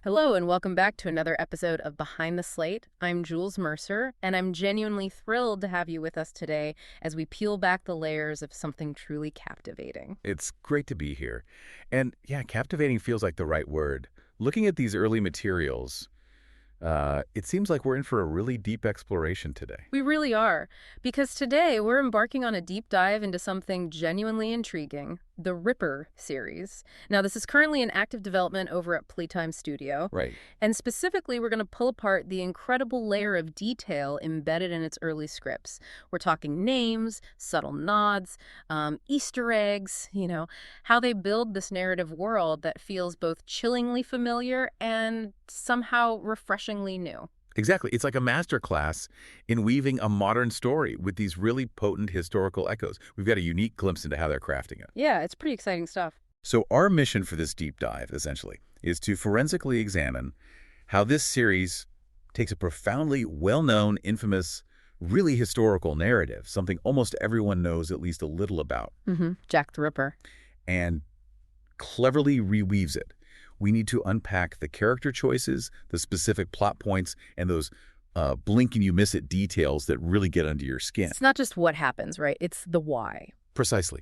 Hello, and welcome back to another episode of Behind the Slate. I'm Jules Mercer, and I'm genuinely thrilled to have you with us today as we peel back the layers of something truly captivating. It's great to be here. And yeah, captivating feels like the right word. Looking at these early materials, it seems like we're in for a really deep exploration today. We really are, because today we're embarking on a deep dive into something genuinely intriguing, the Ripper series. Now, this is currently in active development over at Playtime Studio, Right. and specifically, we're going to pull apart the incredible layer of detail embedded in its early scripts. We're talking names, subtle nods, Easter eggs, how they build this narrative world that feels both chillingly familiar and somehow refreshingly new. Exactly. It's like a masterclass in weaving a modern story with these really potent historical echoes. We've got a unique glimpse into how they're crafting it. Yeah, it's pretty exciting stuff. So our mission for this deep dive, essentially, is to forensically examine how this series takes a profoundly well-known, infamous, really historical narrative, something almost everyone knows at least a little about, Jack the Ripper. and cleverly reweaves it. We need to unpack the character choices, the specific plot points, and those blink and you miss it details that really get under your skin. It's not just what happens, right? It's the why. Precisely.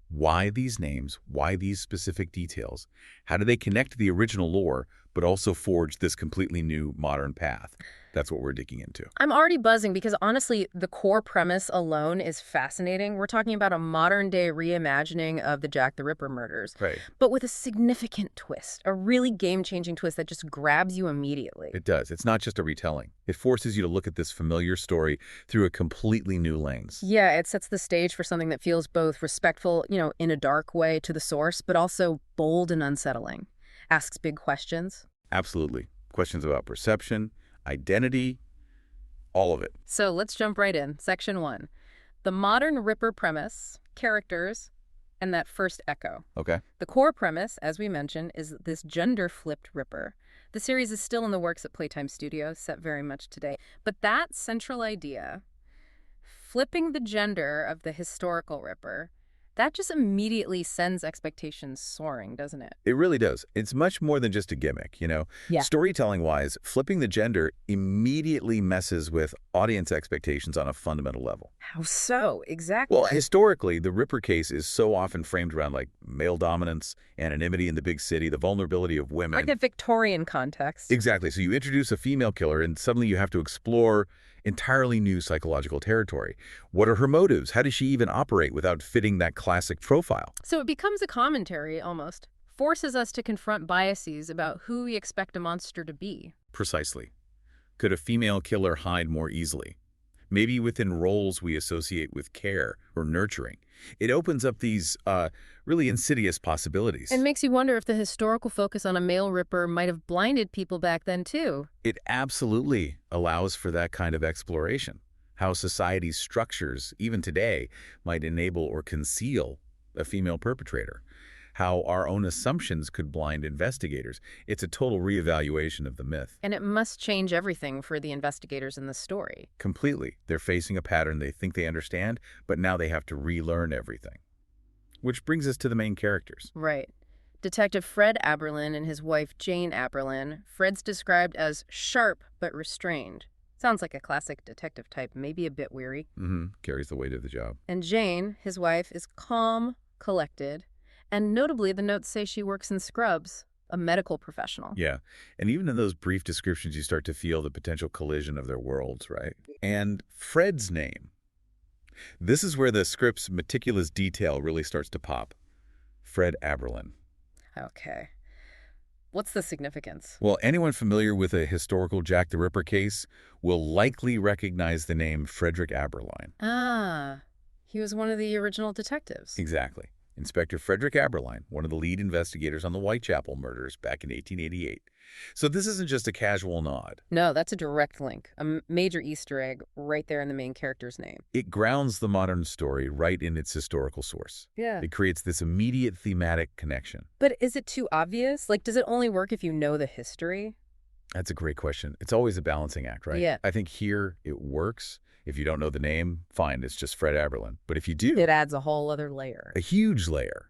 Why these names? Why these specific details? How do they connect to the original lore, but also forge this completely new modern path? That's what we're digging into. I'm already buzzing because honestly, the core premise alone is fascinating. We're talking about a modern-day reimagining of the Jack the Ripper murders, Right. but with a significant twist, a really game-changing twist that just grabs you immediately. It does. It's not just a retelling. It forces you to look at this familiar story through a completely new lens. Yeah, it sets the stage for something that feels both respectful, in a dark way to the source, but also bold and unsettling. Asks big questions. Absolutely. Questions about perception, identity, all of it. So let's jump right in. Section 1. The modern Ripper premise, characters, and that first echo. Okay. The core premise, as we mentioned, is this gender-flipped Ripper. The series is still in the works at Playtime Studio, set very much today. But that central idea, flipping the gender of the historical Ripper, that just immediately sends expectations soaring, doesn't it? It really does. It's much more than just a gimmick, Yeah. Storytelling-wise, flipping the gender immediately messes with audience expectations on a fundamental level. How so? Exactly. Well, historically, the Ripper case is so often framed around like male dominance, anonymity in the big city, the vulnerability of women. Like a Victorian context. Exactly. So you introduce a female killer and suddenly you have to explore entirely new psychological territory. What are her motives? How does she even operate without fitting that classic profile? So it becomes a commentary, almost. Forces us to confront biases about who we expect a monster to be. Precisely. Could a female killer hide more easily? Maybe within roles we associate with care or nurturing. It opens up these really insidious possibilities. And makes you wonder if the historical focus on a male Ripper might have blinded people back then, too. It absolutely allows for that kind of exploration. How society's structures, even today, might enable or conceal a female perpetrator. How our own assumptions could blind investigators. It's a total reevaluation of the myth. And it must change everything for the investigators in the story. Completely. They're facing a pattern they think they understand, but now they have to relearn everything. Which brings us to the main characters. Right. Detective Fred Aberlin and his wife Jane Aberlin. Fred's described as sharp but restrained. Sounds like a classic detective type, maybe a bit weary. Carries the weight of the job. And Jane, his wife, is calm, collected, and notably the notes say she works in scrubs, a medical professional. Yeah. And even in those brief descriptions, you start to feel the potential collision of their worlds, right? And Fred's name. This is where the script's meticulous detail really starts to pop. Fred Aberlin. Okay. What's the significance? Well, anyone familiar with a historical Jack the Ripper case will likely recognize the name Frederick Aberline. Ah, he was one of the original detectives. Exactly. Inspector Frederick Aberline, one of the lead investigators on the Whitechapel murders back in 1888. So this isn't just a casual nod. No, that's a direct link, a major Easter egg right there in the main character's name. It grounds the modern story right in its historical source. Yeah. It creates this immediate thematic connection. But is it too obvious? Like, does it only work if you know the history? That's a great question. It's always a balancing act, right? Yeah. I think here it works. If you don't know the name, fine, it's just Fred Aberlin. But if you do, It adds a whole other layer. a huge layer.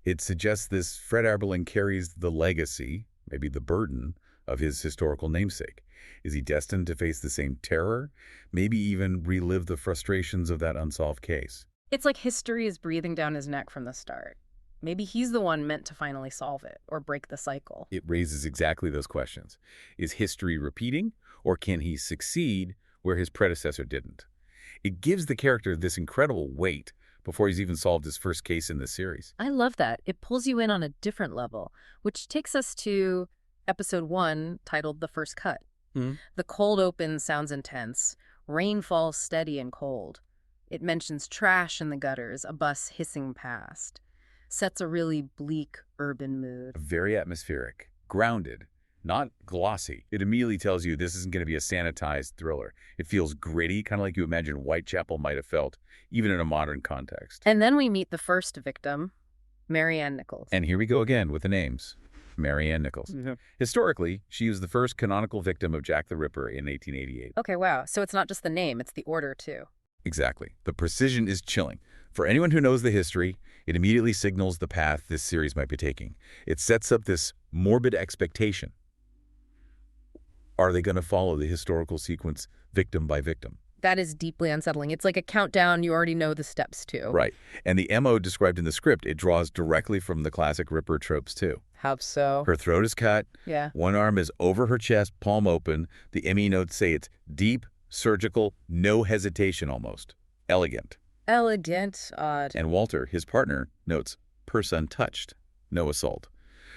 It suggests this Fred Aberlin carries the legacy, maybe the burden, of his historical namesake? Is he destined to face the same terror, maybe even relive the frustrations of that unsolved case? It's like history is breathing down his neck from the start. Maybe he's the one meant to finally solve it or break the cycle. It raises exactly those questions. Is history repeating, or can he succeed where his predecessor didn't? It gives the character this incredible weight before he's even solved his first case in the series. I love that. It pulls you in on a different level, which takes us to episode 1, titled The First Cut. The cold open sounds intense. Rain falls steady and cold. It mentions trash in the gutters, a bus hissing past. Sets a really bleak urban mood. Very atmospheric, grounded, not glossy. It immediately tells you this isn't going to be a sanitized thriller. It feels gritty, kind of like you imagine Whitechapel might have felt, even in a modern context. And then we meet the first victim, Marianne Nichols. And here we go again with the names. Marianne Nichols. Historically, she was the first canonical victim of Jack the Ripper in 1888. Okay, wow. So it's not just the name, it's the order, too. Exactly. The precision is chilling. For anyone who knows the history, it immediately signals the path this series might be taking. It sets up this morbid expectation. Are they going to follow the historical sequence victim by victim? That is deeply unsettling. It's like a countdown you already know the steps to. Right. And the MO described in the script, it draws directly from the classic Ripper tropes, too. How so? Her throat is cut. Yeah. One arm is over her chest, palm open. The ME notes say it's deep, surgical, no hesitation almost. Elegant. Elegant, odd. And Walter, his partner, notes purse untouched, no assault.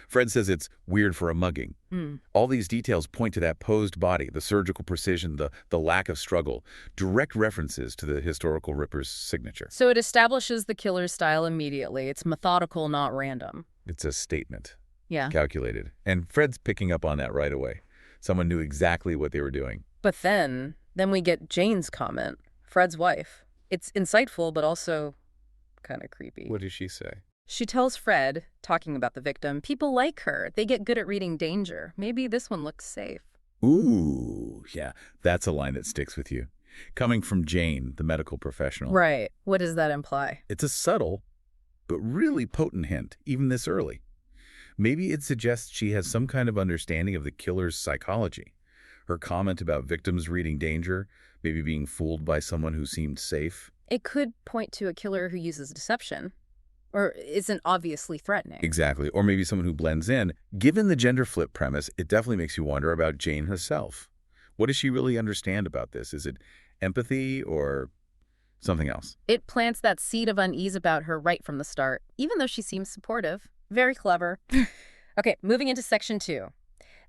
Fred says it's weird for a mugging. All these details point to that posed body, the surgical precision, the lack of struggle, direct references to the historical Ripper's signature. So it establishes the killer's style immediately. It's methodical, not random. It's a statement. Yeah. Calculated. And Fred's picking up on that right away. Someone knew exactly what they were doing. But then we get Jane's comment, Fred's wife. It's insightful, but also kind of creepy. What does she say? She tells Fred, talking about the victim, people like her. They get good at reading danger. Maybe this one looks safe. Ooh, yeah, that's a line that sticks with you. Coming from Jane, the medical professional. Right. What does that imply? It's a subtle, but really potent hint, even this early. Maybe it suggests she has some kind of understanding of the killer's psychology. Her comment about victims reading danger, maybe being fooled by someone who seemed safe. It could point to a killer who uses deception. Or isn't obviously threatening. Exactly. Or maybe someone who blends in. Given the gender flip premise, it definitely makes you wonder about Jane herself. What does she really understand about this? Is it empathy or something else? It plants that seed of unease about her right from the start, even though she seems supportive. Very clever. Okay, moving into section 2.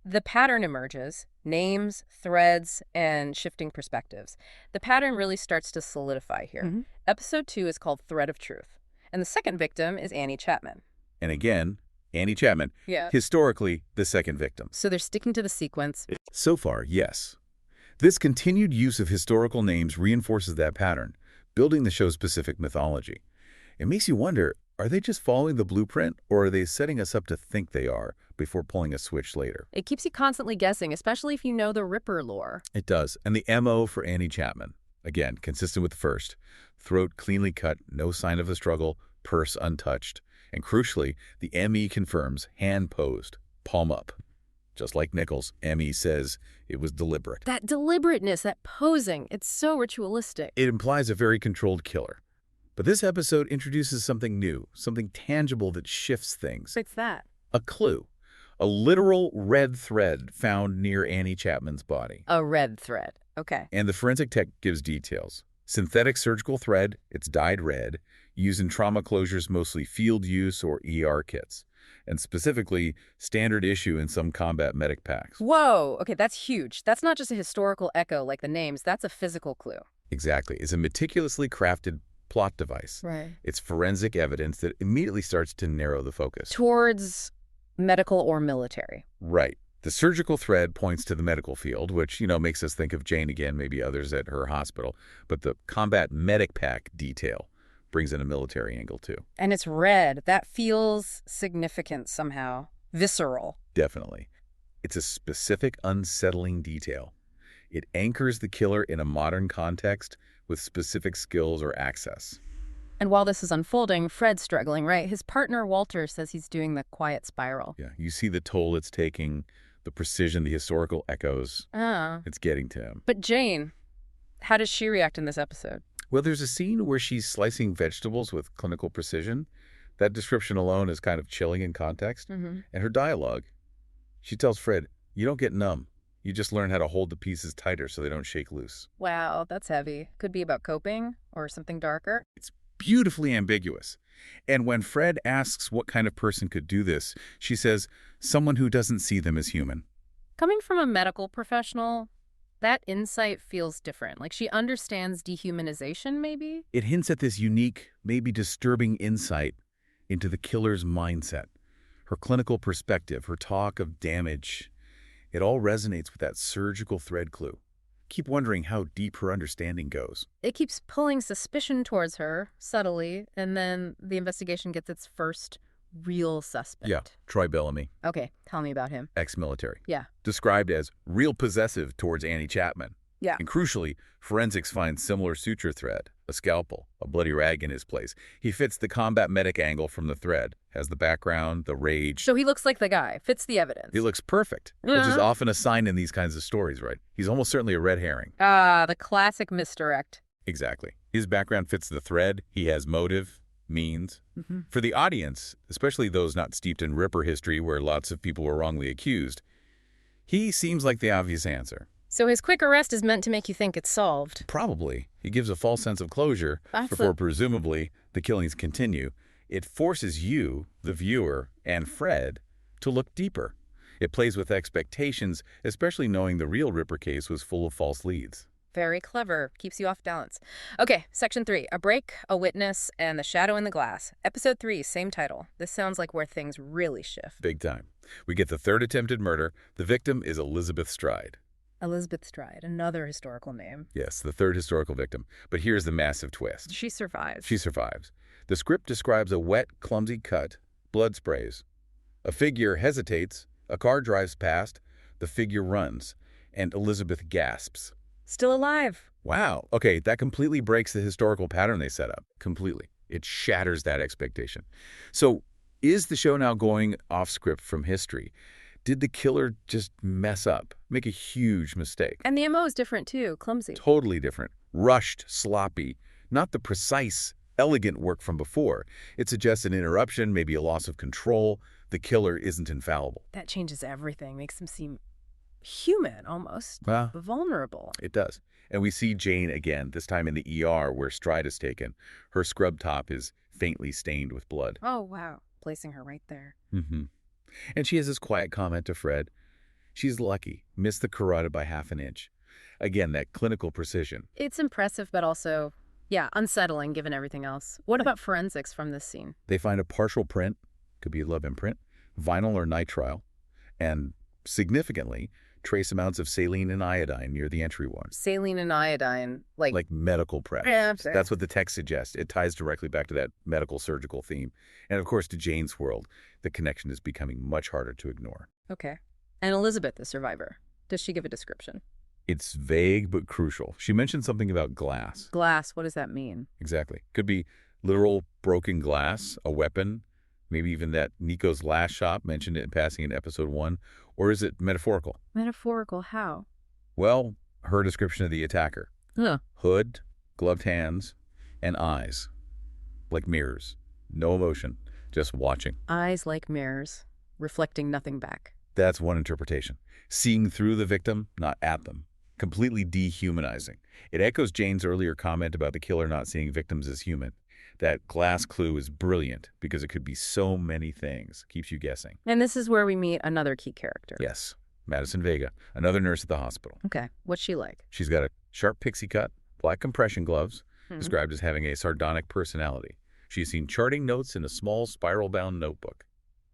The pattern emerges, names, threads, and shifting perspectives. The pattern really starts to solidify here. Episode 2 is called Thread of Truth. And the second victim is Annie Chapman. And again, Annie Chapman. Yeah. Historically, the second victim. So they're sticking to the sequence. So far, yes. This continued use of historical names reinforces that pattern, building the show's specific mythology. It makes you wonder, are they just following the blueprint, or are they setting us up to think they are before pulling a switch later? It keeps you constantly guessing, especially if you know the Ripper lore. It does. And the MO for Annie Chapman, again, consistent with the first. Throat cleanly cut, no sign of a struggle, purse untouched. And crucially, the ME confirms hand posed, palm up. Just like Nichols, ME says it was deliberate. That deliberateness, that posing, it's so ritualistic. It implies a very controlled killer. But this episode introduces something new, something tangible that shifts things. What's that? A clue. A literal red thread found near Annie Chapman's body. A red thread. Okay. And the forensic tech gives details. Synthetic surgical thread, it's dyed red, used in trauma closures, mostly field use or ER kits, and specifically standard issue in some combat medic packs. Whoa, okay, that's huge. That's not just a historical echo like the names, that's a physical clue. Exactly. It's a meticulously crafted plot device. Right. It's forensic evidence that immediately starts to narrow the focus. Towards medical or military. Right. The surgical thread points to the medical field, which, makes us think of Jane again, maybe others at her hospital. But the combat medic pack detail brings in a military angle, too. And it's red. That feels significant somehow. Visceral. Definitely. It's a specific, unsettling detail. It anchors the killer in a modern context with specific skills or access. And while this is unfolding, Fred's struggling, right? His partner, Walter, says he's doing the quiet spiral. Yeah, you see the toll it's taking, the precision, the historical echoes. Ah. It's getting to him. But Jane, how does she react in this episode? Well, there's a scene where she's slicing vegetables with clinical precision. That description alone is kind of chilling in context. Mm-hmm. And her dialogue, she tells Fred, you don't get numb. You just learn how to hold the pieces tighter so they don't shake loose. Wow, that's heavy. Could be about coping or something darker. It's beautifully ambiguous. And when Fred asks what kind of person could do this, she says, someone who doesn't see them as human. Coming from a medical professional, that insight feels different. Like she understands dehumanization, maybe? It hints at this unique, maybe disturbing insight into the killer's mindset. Her clinical perspective, her talk of damage, it all resonates with that surgical thread clue. Keep wondering how deep her understanding goes. It keeps pulling suspicion towards her, subtly, and then the investigation gets its first real suspect. Yeah, Troy Bellamy, Okay, tell me about him. ex-military. Yeah. Described as real possessive towards Annie Chapman. Yeah. And crucially, forensics finds similar suture thread, a scalpel, a bloody rag in his place. He fits the combat medic angle from the thread, has the background, the rage. So he looks like the guy, fits the evidence. He looks perfect, which is often a sign in these kinds of stories, right? He's almost certainly a red herring. Ah, the classic misdirect. Exactly. His background fits the thread. He has motive, means. Mm-hmm. For the audience, especially those not steeped in Ripper history where lots of people were wrongly accused, he seems like the obvious answer. So his quick arrest is meant to make you think it's solved. Probably. He gives a false sense of closure before presumably the killings continue. It forces you, the viewer, and Fred to look deeper. It plays with expectations, especially knowing the real Ripper case was full of false leads. Very clever. Keeps you off balance. Okay, section 3. A break, a witness, and the shadow in the glass. Episode 3, same title. This sounds like where things really shift. Big time. We get the third attempted murder. The victim is Elizabeth Stride. Elizabeth Stride, another historical name. Yes, the third historical victim. But here's the massive twist. She survives. She survives. The script describes a wet, clumsy cut, blood sprays. A figure hesitates, a car drives past, the figure runs, and Elizabeth gasps. Still alive. Wow. Okay, that completely breaks the historical pattern they set up. Completely. It shatters that expectation. So, is the show now going off script from history? Did the killer just mess up, make a huge mistake? And the MO is different too, clumsy. Totally different. Rushed, sloppy, not the precise, elegant work from before. It suggests an interruption, maybe a loss of control. The killer isn't infallible. That changes everything, makes him seem human almost, Well, vulnerable. it does. And we see Jane again, this time in the ER where Stride is taken. Her scrub top is faintly stained with blood. Oh, wow. Placing her right there. Mm-hmm. And she has this quiet comment to Fred. She's lucky, missed the carotid by half an inch. Again, that clinical precision. It's impressive, but also, yeah, unsettling given everything else. What about forensics from this scene? They find a partial print, could be a love imprint, vinyl or nitrile, and significantly, trace amounts of saline and iodine near the entry wound. Saline and iodine, like medical prep. Yeah, That's what the text suggests. It ties directly back to that medical surgical theme. And of course, to Jane's world, the connection is becoming much harder to ignore. Okay. And Elizabeth, the survivor, does she give a description? It's vague but crucial. She mentioned something about glass. Glass, what does that mean? Exactly. Could be literal broken glass, a weapon, maybe even that Nico's last shop mentioned it in passing in episode 1. Or is it metaphorical? Metaphorical, how? Well, her description of the attacker. Huh. Hood, gloved hands, and eyes. Like mirrors. No emotion, just watching. Eyes like mirrors, reflecting nothing back. That's one interpretation. Seeing through the victim, not at them. Completely dehumanizing. It echoes Jane's earlier comment about the killer not seeing victims as human. That glass clue is brilliant because it could be so many things. Keeps you guessing. And this is where we meet another key character. Yes, Madison Vega, another nurse at the hospital. Okay, what's she like? She's got a sharp pixie cut, black compression gloves, described as having a sardonic personality. She's seen charting notes in a small spiral-bound notebook.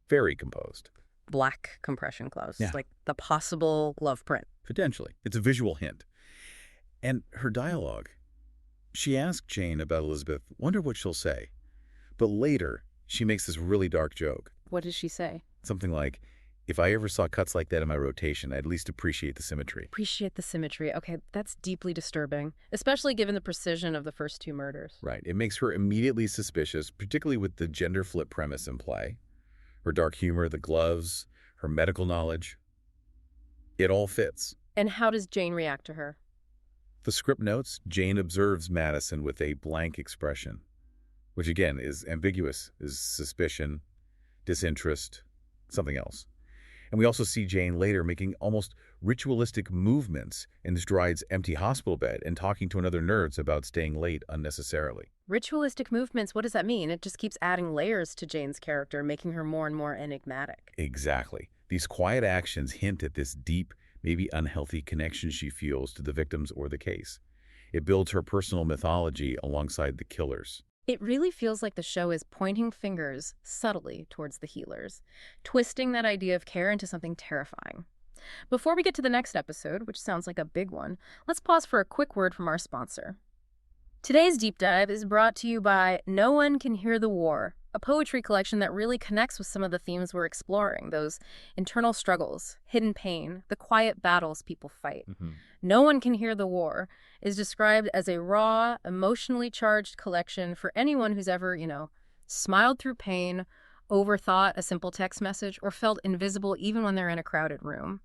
Very composed. Black compression gloves, Yeah. like the possible glove print. Potentially. It's a visual hint. And her dialogue. She asked Jane about Elizabeth, wonder what she'll say. But later, she makes this really dark joke. What does she say? Something like, If I ever saw cuts like that in my rotation, I'd at least appreciate the symmetry. Appreciate the symmetry. Okay, that's deeply disturbing, especially given the precision of the first two murders. Right. It makes her immediately suspicious, particularly with the gender flip premise in play. Her dark humor, the gloves, her medical knowledge. It all fits. And how does Jane react to her? The script notes, Jane observes Madison with a blank expression, which again is ambiguous, is suspicion, disinterest, something else. And we also see Jane later making almost ritualistic movements in Stride's empty hospital bed and talking to another nurse about staying late unnecessarily. Ritualistic movements, what does that mean? It just keeps adding layers to Jane's character, making her more and more enigmatic. Exactly. These quiet actions hint at this deep, maybe unhealthy connection she feels to the victims or the case. It builds her personal mythology alongside the killers. It really feels like the show is pointing fingers subtly towards the healers, twisting that idea of care into something terrifying. Before we get to the next episode, which sounds like a big one, let's pause for a quick word from our sponsor. Today's deep dive is brought to you by No One Can Hear the War, a poetry collection that really connects with some of the themes we're exploring, those internal struggles, hidden pain, the quiet battles people fight. No One Can Hear the War is described as a raw, emotionally charged collection for anyone who's ever, smiled through pain, overthought a simple text message, or felt invisible even when they're in a crowded room.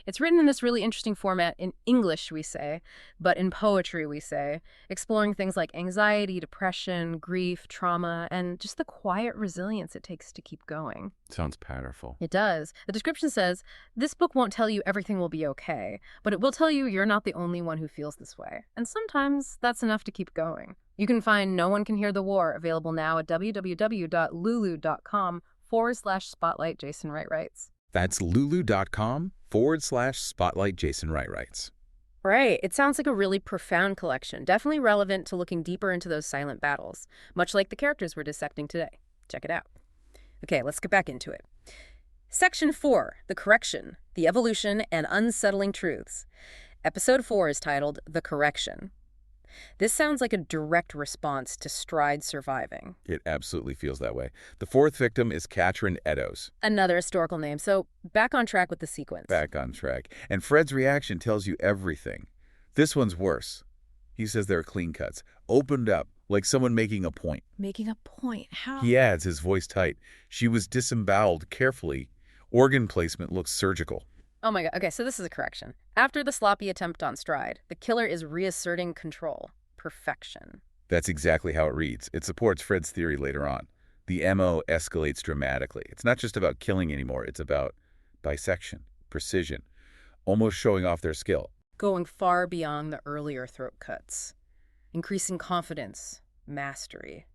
It's written in this really interesting format in English, we say, but in poetry, we say, exploring things like anxiety, depression, grief, trauma, and just the quiet resilience it takes to keep going. Sounds powerful. It does. The description says, this book won't tell you everything will be okay, but it will tell you you're not the only one who feels this way. And sometimes that's enough to keep going. You can find No One Can Hear the War available now at www.lulu.com/spotlight Jason Wright writes. That's lulu.com/spotlight Jason Wright writes. Right. It sounds like a really profound collection, definitely relevant to looking deeper into those silent battles, much like the characters we're dissecting today. Check it out. Okay, let's get back into it. Section 4, The Correction, The Evolution and Unsettling Truths. Episode 4 is titled The Correction. This sounds like a direct response to Stride surviving. It absolutely feels that way. The fourth victim is Katrin Eddowes. Another historical name. So back on track with the sequence. Back on track. And Fred's reaction tells you everything. This one's worse. He says there are clean cuts, opened up, like someone making a point. Making a point? How? He adds, his voice tight, she was disemboweled carefully. Organ placement looks surgical. Oh my God. Okay, so this is a correction. After the sloppy attempt on Stride, the killer is reasserting control. Perfection. That's exactly how it reads. It supports Fred's theory later on. The MO escalates dramatically. It's not just about killing anymore. It's about dissection, precision, almost showing off their skill. Going far beyond the earlier throat cuts. Increasing confidence, mastery.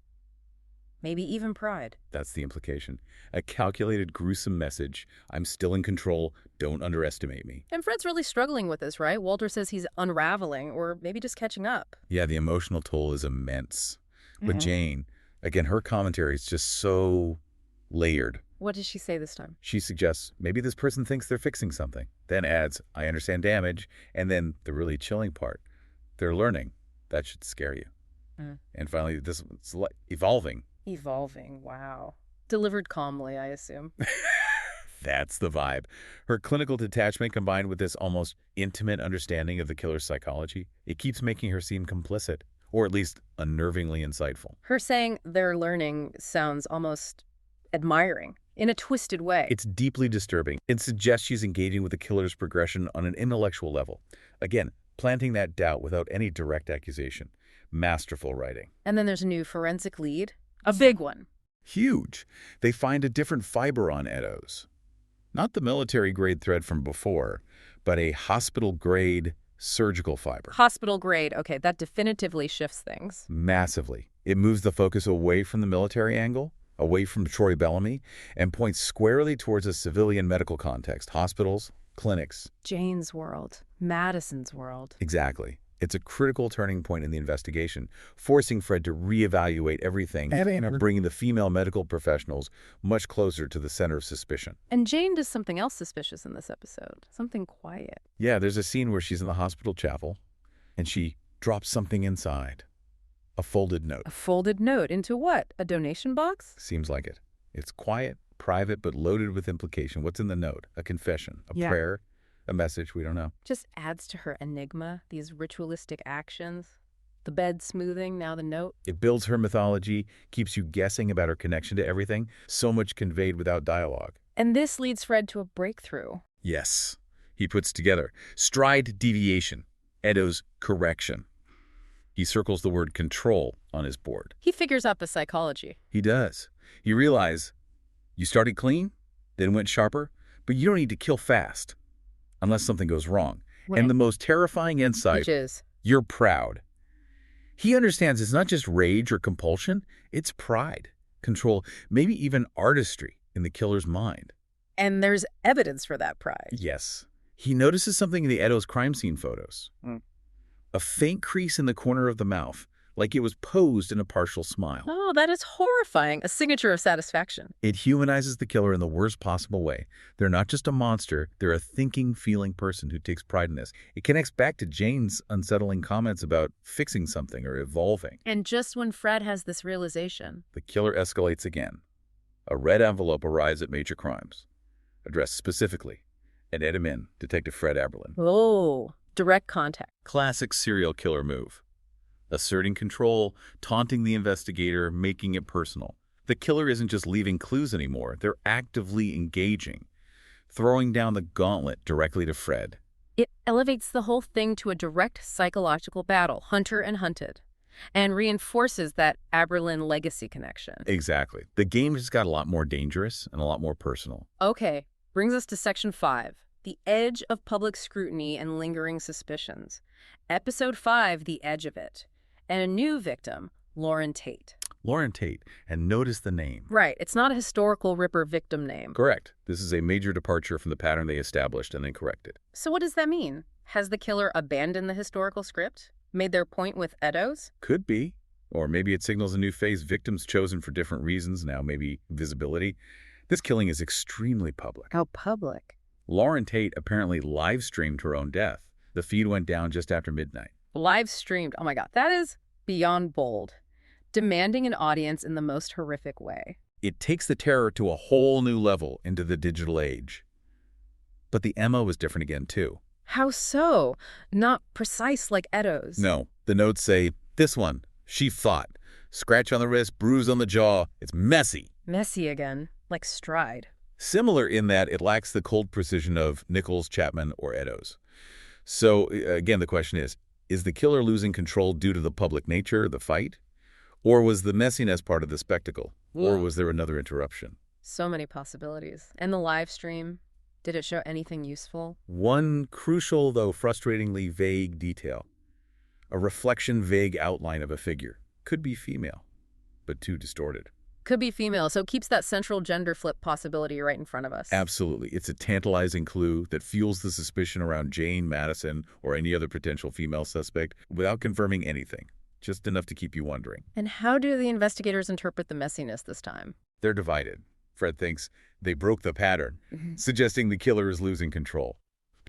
Maybe even pride. That's the implication. A calculated, gruesome message. I'm still in control. Don't underestimate me. And Fred's really struggling with this, right? Walter says he's unraveling, or maybe just catching up. Yeah, the emotional toll is immense. But Jane, again, her commentary is just so layered. What did she say this time? She suggests maybe this person thinks they're fixing something. Then adds, I understand damage. And then the really chilling part, they're learning. That should scare you. And finally, this is evolving. Evolving, wow. Delivered calmly, I assume. That's the vibe. Her clinical detachment combined with this almost intimate understanding of the killer's psychology, it keeps making her seem complicit, or at least unnervingly insightful. Her saying they're learning sounds almost admiring, in a twisted way. It's deeply disturbing. It suggests she's engaging with the killer's progression on an intellectual level. Again, planting that doubt without any direct accusation. Masterful writing. And then there's a new forensic lead. A big one. Huge. They find a different fiber on Eddowes. Not the military-grade thread from before, but a hospital-grade surgical fiber. Hospital grade. Okay, that definitively shifts things. Massively. It moves the focus away from the military angle, away from Troy Bellamy, and points squarely towards a civilian medical context. Hospitals, clinics. Jane's world. Madison's world. Exactly. It's a critical turning point in the investigation, forcing Fred to reevaluate everything and bringing the female medical professionals much closer to the center of suspicion. And Jane does something else suspicious in this episode. Something quiet. Yeah, there's a scene where she's in the hospital chapel, and she drops something inside. A folded note. A folded note into what? A donation box? Seems like it. It's quiet, private but loaded with implication. What's in the note? A confession, a prayer, a message, we don't know. Just adds to her enigma, these ritualistic actions. The bed smoothing, now the note. It builds her mythology, keeps you guessing about her connection to everything, so much conveyed without dialogue. And this leads Fred to a breakthrough. Yes. He puts together stride deviation, Edo's correction. He circles the word control on his board. He figures out the psychology. He does. You realize you started clean, then went sharper, but you don't need to kill fast unless something goes wrong. Right. And the most terrifying insight, Which is? You're proud. He understands it's not just rage or compulsion, it's pride, control, maybe even artistry in the killer's mind. And there's evidence for that pride. Yes. He notices something in the Edo's crime scene photos. A faint crease in the corner of the mouth, like it was posed in a partial smile. Oh, that is horrifying. A signature of satisfaction. It humanizes the killer in the worst possible way. They're not just a monster, they're a thinking, feeling person who takes pride in this. It connects back to Jane's unsettling comments about fixing something or evolving. And just when Fred has this realization, The killer escalates again. A red envelope arrives at Major Crimes, addressed specifically, and Edamin, Detective Fred Aberlin. oh, direct contact. Classic serial killer move. Asserting control, taunting the investigator, making it personal. The killer isn't just leaving clues anymore. They're actively engaging, throwing down the gauntlet directly to Fred. It elevates the whole thing to a direct psychological battle, hunter and hunted, and reinforces that Aberlin legacy connection. Exactly. The game just got a lot more dangerous and a lot more personal. Okay, brings us to Section 5, the edge of public scrutiny and lingering suspicions. Episode 5, the edge of it. And a new victim, Lauren Tate. Lauren Tate, and notice the name. Right, it's not a historical Ripper victim name. Correct. This is a major departure from the pattern they established and then corrected. So what does that mean? Has the killer abandoned the historical script? Made their point with Edo's? Could be. Or maybe it signals a new phase, victims chosen for different reasons, now maybe visibility. This killing is extremely public. How public? Lauren Tate apparently live-streamed her own death. The feed went down just after midnight. Live streamed. Oh my God, that is beyond bold. Demanding an audience in the most horrific way. It takes the terror to a whole new level into the digital age. But the MO was different again, too. How so? Not precise like Edo's. No, the notes say, this one, she fought. Scratch on the wrist, bruise on the jaw. It's messy. Messy again, like Stride. Similar in that it lacks the cold precision of Nichols, Chapman, or Edo's. So, again, the question is the killer losing control due to the public nature of the fight? Or was the messiness part of the spectacle? Or was there another interruption? So many possibilities. And the live stream, did it show anything useful? One crucial, though frustratingly vague detail. A reflection vague outline of a figure. Could be female, but too distorted. Could be female, so it keeps that central gender flip possibility right in front of us. Absolutely. It's a tantalizing clue that fuels the suspicion around Jane, Madison, or any other potential female suspect without confirming anything. Just enough to keep you wondering. And how do the investigators interpret the messiness this time? They're divided. Fred thinks they broke the pattern, suggesting the killer is losing control.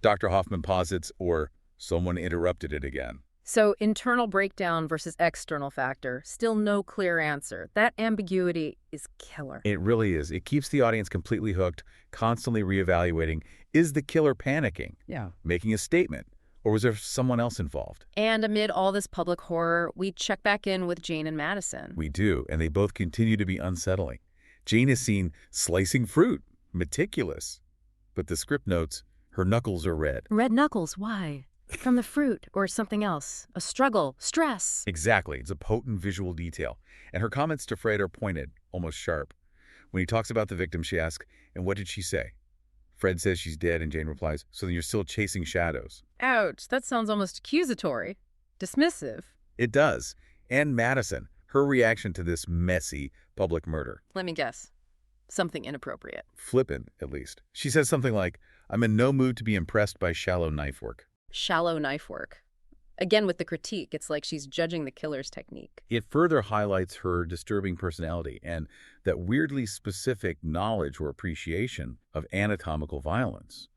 Dr. Hoffman posits, or someone interrupted it again. So internal breakdown versus external factor, still no clear answer. That ambiguity is killer. It really is. It keeps the audience completely hooked, constantly reevaluating, is the killer panicking? Yeah. Making a statement? Or was there someone else involved? And amid all this public horror, we check back in with Jane and Madison. We do, and they both continue to be unsettling. Jane is seen slicing fruit, meticulous. But the script notes, her knuckles are red. Red knuckles, why? From the fruit or something else? A struggle, stress. Exactly. It's a potent visual detail. And her comments to Fred are pointed, almost sharp. When he talks about the victim, she asks, and what did she say? Fred says she's dead, and Jane replies, so then you're still chasing shadows. Ouch, that sounds almost accusatory. Dismissive. It does. And Madison, her reaction to this messy public murder. Let me guess. Something inappropriate. Flippant, at least. She says something like, I'm in no mood to be impressed by shallow knife work. Shallow knife work. Again, with the critique, it's like she's judging the killer's technique. It further highlights her disturbing personality and that weirdly specific knowledge or appreciation of anatomical violence.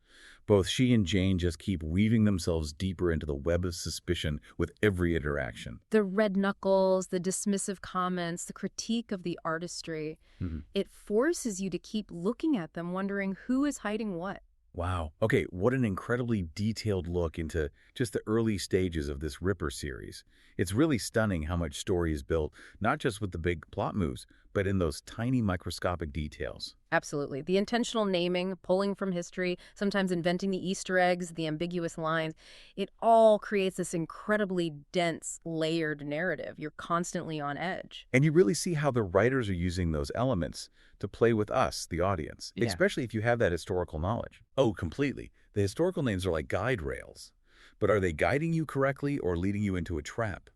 Both she and Jane just keep weaving themselves deeper into the web of suspicion with every interaction. The red knuckles, the dismissive comments, the critique of the artistry, Mhm. it forces you to keep looking at them, wondering who is hiding what. Wow. Okay, what an incredibly detailed look into just the early stages of this Ripper series. It's really stunning how much story is built, not just with the big plot moves, but in those tiny microscopic details. Absolutely. The intentional naming, pulling from history, sometimes inventing the Easter eggs, the ambiguous lines, it all creates this incredibly dense, layered narrative. You're constantly on edge. And you really see how the writers are using those elements to play with us, the audience, Yeah. especially if you have that historical knowledge. Oh, completely. The historical names are like guide rails. But are they guiding you correctly or leading you into a trap?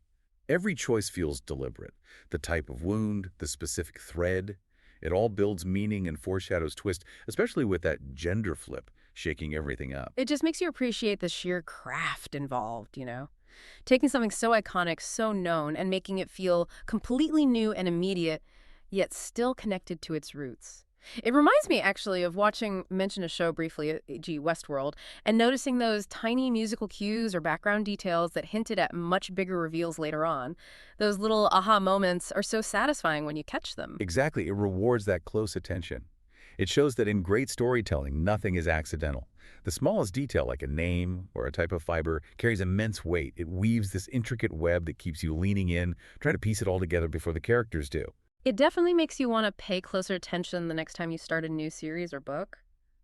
Every choice feels deliberate. The type of wound, the specific thread, it all builds meaning and foreshadows twist, especially with that gender flip shaking everything up. It just makes you appreciate the sheer craft involved. Taking something so iconic, so known, and making it feel completely new and immediate, yet still connected to its roots. It reminds me actually of watching, mention a show briefly, e.g. Westworld, and noticing those tiny musical cues or background details that hinted at much bigger reveals later on. Those little aha moments are so satisfying when you catch them. Exactly, it rewards that close attention. It shows that in great storytelling, nothing is accidental. The smallest detail, like a name or a type of fiber, carries immense weight. It weaves this intricate web that keeps you leaning in, trying to piece it all together before the characters do. It definitely makes you want to pay closer attention the next time you start a new series or book.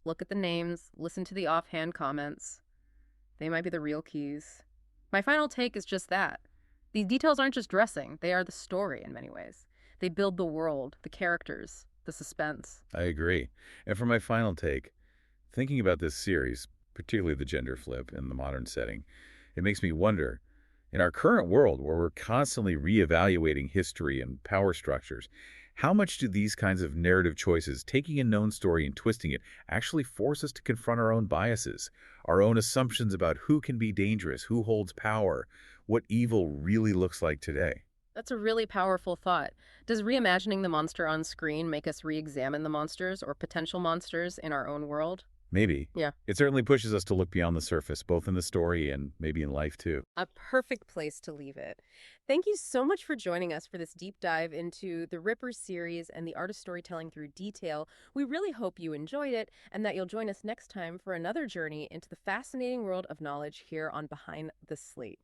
Look at the names, listen to the offhand comments. They might be the real keys. My final take is just that. These details aren't just dressing, they are the story in many ways. They build the world, the characters, the suspense. I agree. And for my final take, thinking about this series, particularly the gender flip in the modern setting, it makes me wonder, in our current world where we're constantly reevaluating history and power structures, how much do these kinds of narrative choices, taking a known story and twisting it, actually force us to confront our own biases, our own assumptions about who can be dangerous, who holds power, what evil really looks like today? That's a really powerful thought. Does reimagining the monster on screen make us re examine the monsters or potential monsters in our own world? Maybe. Yeah. It certainly pushes us to look beyond the surface, both in the story and maybe in life too. A perfect place to leave it. Thank you so much for joining us for this deep dive into the Ripper series and the art of storytelling through detail. We really hope you enjoyed it and that you'll join us next time for another journey into the fascinating world of knowledge here on Behind the Slate.